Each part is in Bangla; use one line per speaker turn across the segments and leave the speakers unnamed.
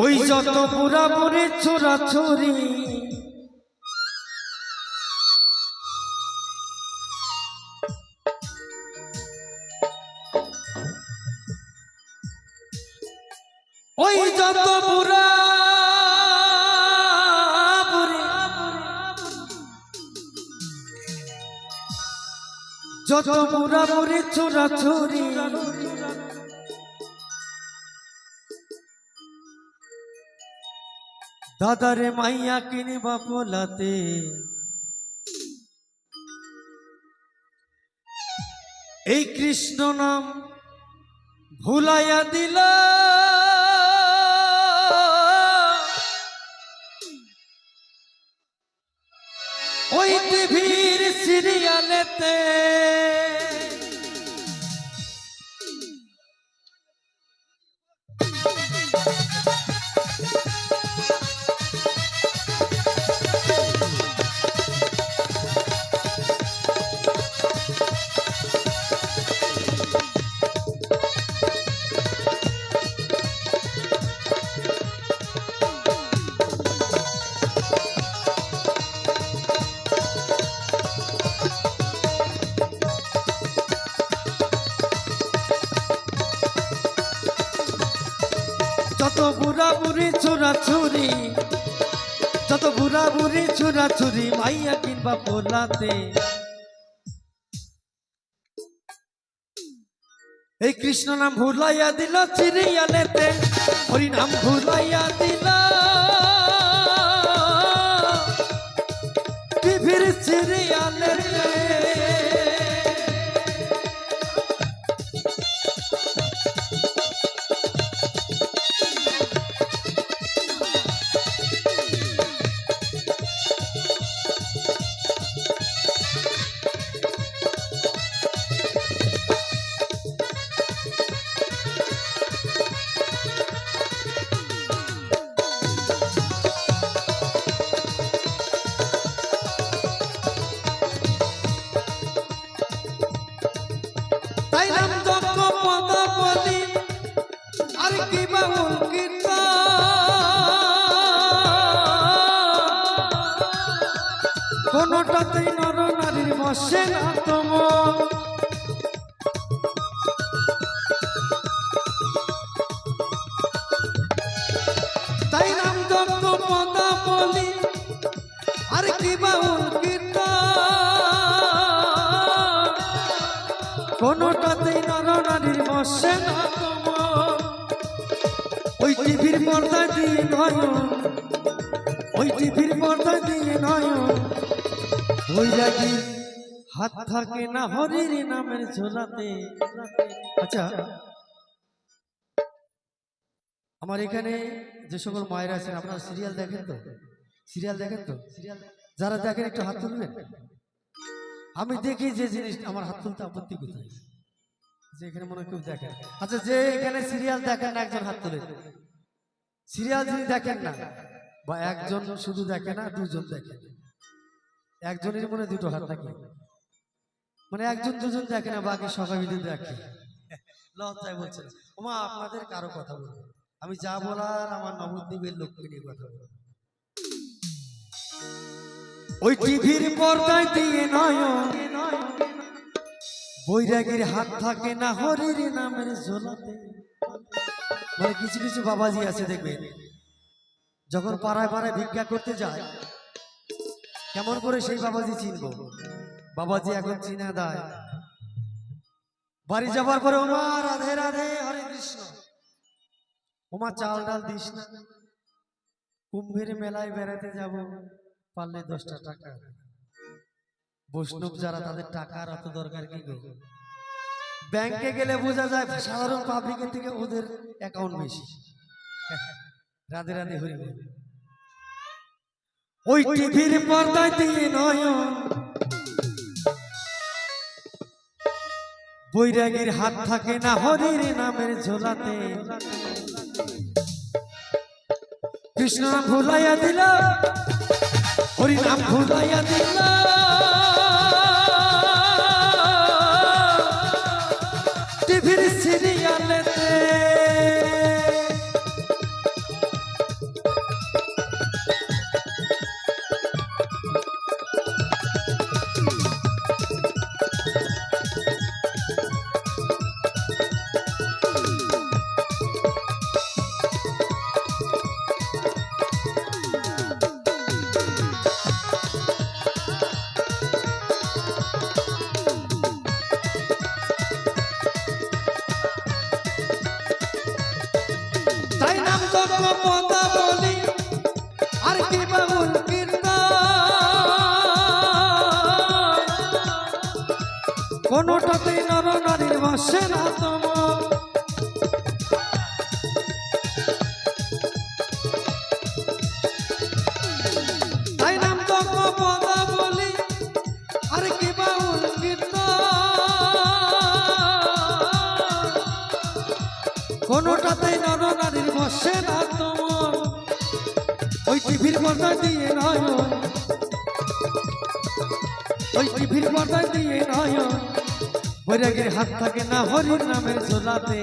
ওই যত পুরাপুরি চোরাচুরি ওই যত পুরাপুরি চোরাচুরি দাদারে মাইয়া কিনিবা পোলাতে এই কৃষ্ণ নাম ভুলাইয়া দিল ওই টিভির সিরিয়ালেতে যত বুড়াবুড়ি চোরাচুরি যত বুড়াবুড়ি চোরাচুরি মাইয়া কিনবা পোলাতে এই কৃষ্ণ নাম ভুলাইয়া দিল সিরিয়ালেতে হরি নাম ভুলাইয়া দিল টিভির সিরিয়ালেতে তাই নাম যজ্ঞ পদ বলি আর কি বাউল কীর্তন কোনটাতেই নর নারীর বসে না তম তাই নাম যজ্ঞ পদ বলি আর কি বাউল কীর্তন কোনটাতেই নর নারীর বসে না তোমার ওই টিভির পর্দায় দিয়ে নয় ওই টিভির পর্দায় দিয়ে নয় ওই রাগি হাত থাকে না হরির নামের ঝোলাতে। আচ্ছা আমার এখানে যে সকল মায়েরা আছেন আপনারা সিরিয়াল দেখেন তো যারা দেখেন একটু হাত তুলবেন। আমি দেখি যে জিনিস আমার হাত তুলতে আপত্তি কোথায় যে এখানে মনে কেউ দেখেন। আচ্ছা যে এখানে সিরিয়াল দেখেন না একজন হাত তুলে। সিরিয়াল যিনি দেখেন না বা একজন শুধু দেখে না দুজন দেখেন একজনের মনে দুটো হাত থাকে মানে একজন দুজন দেখে না বাকি সবাই মিলে দেখে লজ্জায় বলছে ওমা আপনাদের কারো কথা বলবো আমি যা বলার আমার নবদ্বীপের লোককে নিয়ে কথা বলবো। ওই টিভির পর্দায় দিয়ে নয় বৈরাগীর হাত থাকে না হরির নামের ঝোলাতে। মানে কিছু কিছু বাবাজি আছে দেখবেন যখন পাড়ায় পাড়ায় ভিক্ষা করতে যায় কেমন করে সেই বাবাজি চিনব। বাবাজি এখন চিনা দেয় বাড়ি যাবার পরে ওমা রাধে রাধে হরে কৃষ্ণ ওমা চাল ডাল দিস না কুম্ভের মেলায় বেড়াতে যাব পারলে 10টা টাকা। বৈষ্ণব যারা তাদের টাকার অত দরকার কি গো ব্যাংকে গেলে বোঝা যায় সাধারণ পাবলিকের থেকে ওদের অ্যাকাউন্ট বেশি। রাধে রাধে হরি বল। ওই টিভির পর্দায় দিয়ে নয় বৈরাগীর হাত থাকে না হরির নামের ঝোলাতে। কৃষ্ণ ভুলাইয়া দিল হরি নাম ভুলাইয়া দিল টিভির সিরিয়ালেতে। তাই নাম যজ্ঞ পদা বলি আর কি বাউল কীর্তন, কোনটাতেই নর নারীর বসে না তম। তাই নাম যজ্ঞ পদা বলি আর কি বাউল কীর্তন, কোনটাতেই নর নারীর বসে না তোমার। ওই টিভির পর্দায় দিয়ে নয়ন, ওই টিভির পর্দায় দিয়ে নয়ন, বৈরাগীর হাত থাকে না হরির নামের ঝোলাতে।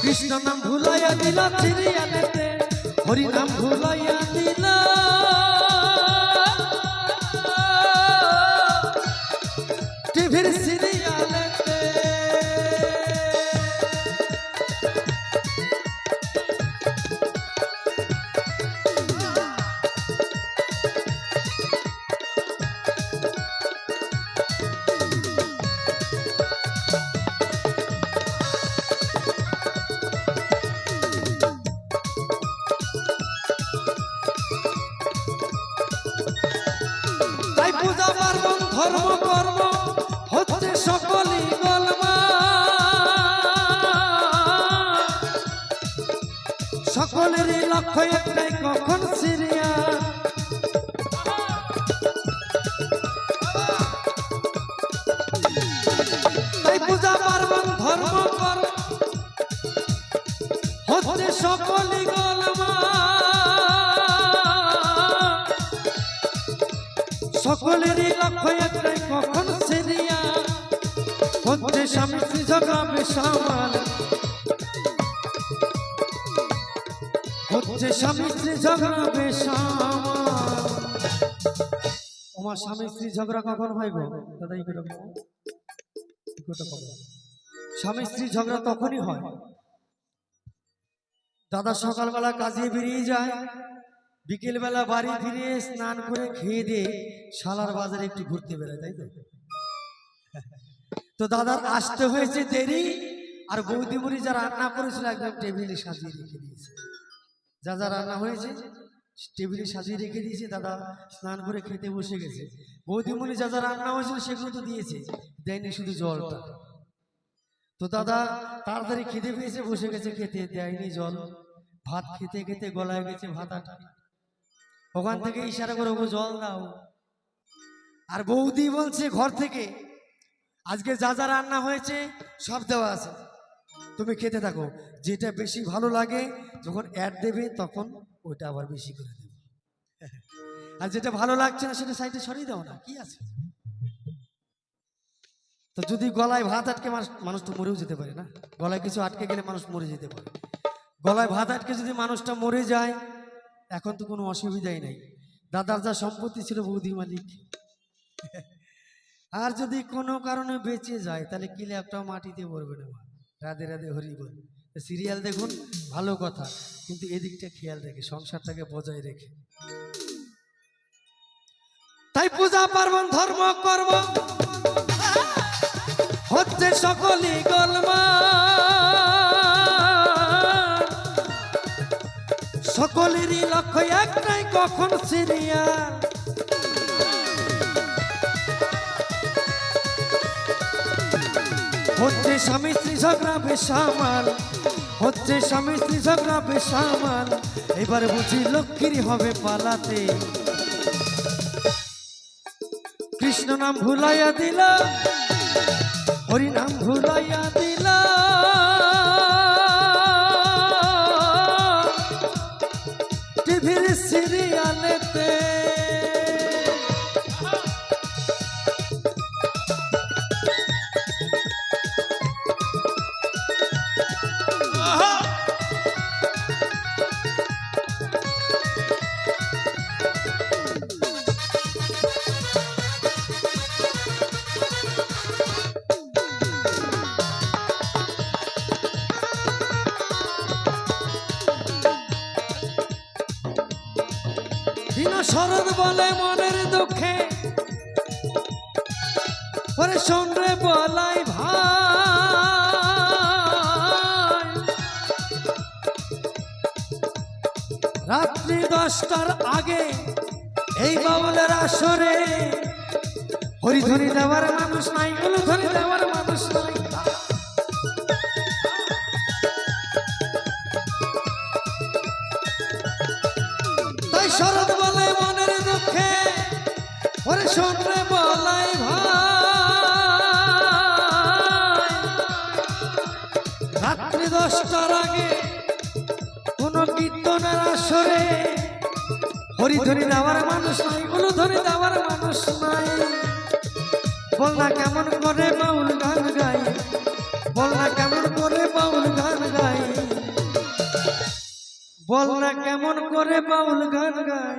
কৃষ্ণ নাম ভুলাইয়া দিল সিরিয়ালেতে, হরি নাম ভুলাইয়া দিল টিভির সিরিয়ালেতে। তাই পূজা পার্বণ ধর্ম কর্ম হচ্ছে সকলই গোলমাল, সকলেরই লক্ষ্য একটাই কখন সিরিয়াল। তাই পূজা পার্বণ ধর্ম কর্ম হচ্ছে সকলই গোলমাল, সকলেরই লক্ষ্য একটাই কখন সিরিয়াল। হচ্ছে স্বামী স্ত্রী ঝগড়া বেসামাল, হচ্ছে স্বামী স্ত্রী ঝগড়া বেসামাল। আমার স্বামী স্ত্রী ঝগড়া কখন হয় গো দাদা? স্বামী স্ত্রী ঝগড়া তখনই হয় দাদা সকালবেলা কাজে বেরিয়ে যায়, বিকেল বেলা বাড়ি ফিরে স্নান করে খেয়ে দিয়ে শালার বাজারে একটু ঘুরতে বেরোয়, তাই তো? তো দাদার আসতে হয়েছে দেরি, আর বৌদিমুড়ি যা রান্না করেছিল একদম টেবিলে সাজিয়ে রেখে দিয়েছে। যা যা রান্না হয়েছে টেবিলে সাজিয়ে রেখে দিয়েছে, দাদা স্নান করে খেতে বসে গেছে। বৌদিমুড়ি যা যা রান্না হয়েছিল সেগুলো তো দিয়েছে, দেয়নি শুধু জলটা। তো দাদা তাড়াতাড়ি খেতে পেয়েছে, বসে গেছে খেতে, দেয়নি জল। ভাত খেতে খেতে গলায় গেছে ভাতাটা, ওখান থেকে ইশারা করে ওকে জল দাও। আর বৌদি বলছে ঘর থেকে আজকে যা যা রান্না হয়েছে সব দেওয়া আছে, তুমি খেতে থাকো, যেটা বেশি ভালো লাগে যখন অ্যাড দেবে তখন ওইটা আবার বেশি করে দেবে, আর যেটা ভালো লাগছে না সেটা সাইডে সরিয়ে দাও না, কি আছে। তো যদি গলায় ভাত আটকে মানুষ তো মরেও যেতে পারে না, গলায় কিছু আটকে গেলে মানুষ মরে যেতে পারে। গলায় ভাত আটকে যদি মানুষটা মরে যায় এখন তো কোনো অসুবিধাই নাই। দাদার যা সম্পত্তি ছিল বৌদি মালিক, আর যদি কোনো কারণে বেঁচে যায় তাহলে কিলে একটাও মাটিতে পড়বে না। রাধে রাধে হরি বল। সিরিয়াল দেখুন ভালো কথা, কিন্তু এদিকটা খেয়াল রেখে সংসারটাকে বজায় রেখে। তাই পূজা পার্বণ ধর্ম কর্ম হচ্ছে সকলই গোলমাল, সকলেরই লক্ষ্য একটাই কখন সিরিয়াল। হচ্ছে স্বামী স্ত্রী ঝগড়া বেসামাল, হচ্ছে স্বামী স্ত্রী ঝগড়া বেসামাল। এবার বুঝি লক্ষ্মীর হবে পালাতে, কৃষ্ণ নাম ভুলাইয়া দিল, হরি নাম ভুলাইয়া দিল, টিভির সিরিয়ালেতে। শরৎ বলে মনের দুঃখে ওরে শোন রে বলাই ভাই রাত্রি 10টার আগে এই বাউলের আসরে হরিধ্বনি দেওয়ার মানুষ নাই, উলুধ্বনি দেওয়ার মানুষ নাই। তাই শরৎ বলে মনের দুঃখে ওরে শোন রে বলাই ভাই রাত্রি 10টার আগে কোন কীর্তনের আসরে হরিধ্বনি দেওয়ার মানুষ নাই, উলুধ্বনি দেওয়ার মানুষ নাই। বল না কেমন করে বাউল গান গাই, বল না কেমন করে বাউল গান গাই, বল না কেমন করে বাউল গান গাই।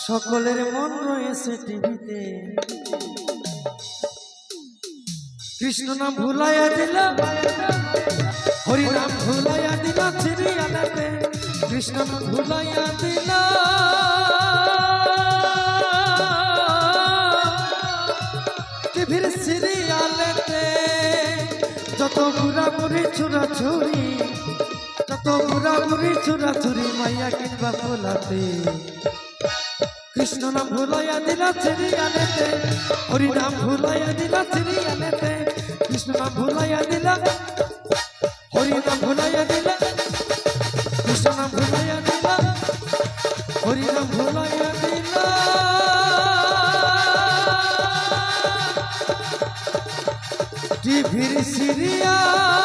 সকলের মন রয়েছে টিভিতে, কৃষ্ণ নাম ভুলাইয়া দিল, হরি নাম ভুলাইয়া দিল সিরিয়ালেতে, কৃষ্ণ নাম ভুলাইয়া দিল টিভির সিরিয়ালেতে। যত বুড়া বুড়ি ছুরা ছুরি, যত বুড়া বুড়ি ছুরা ছুরি মাইয়া কিনবা ফোলাতে, কৃষ্ণ নাম ভুলাইয়া দিল সিরিয়ালেতে, হরি নাম ভুলাইয়া দিল সিরিয়ালেতে, কৃষ্ণ নাম ভুলাইয়া দিল, হরি নাম ভুলাইয়া দিল, কৃষ্ণ নাম ভুলাইয়া দিল, হরি নাম ভুলাইয়া দিল। টিভির সিরিয়াল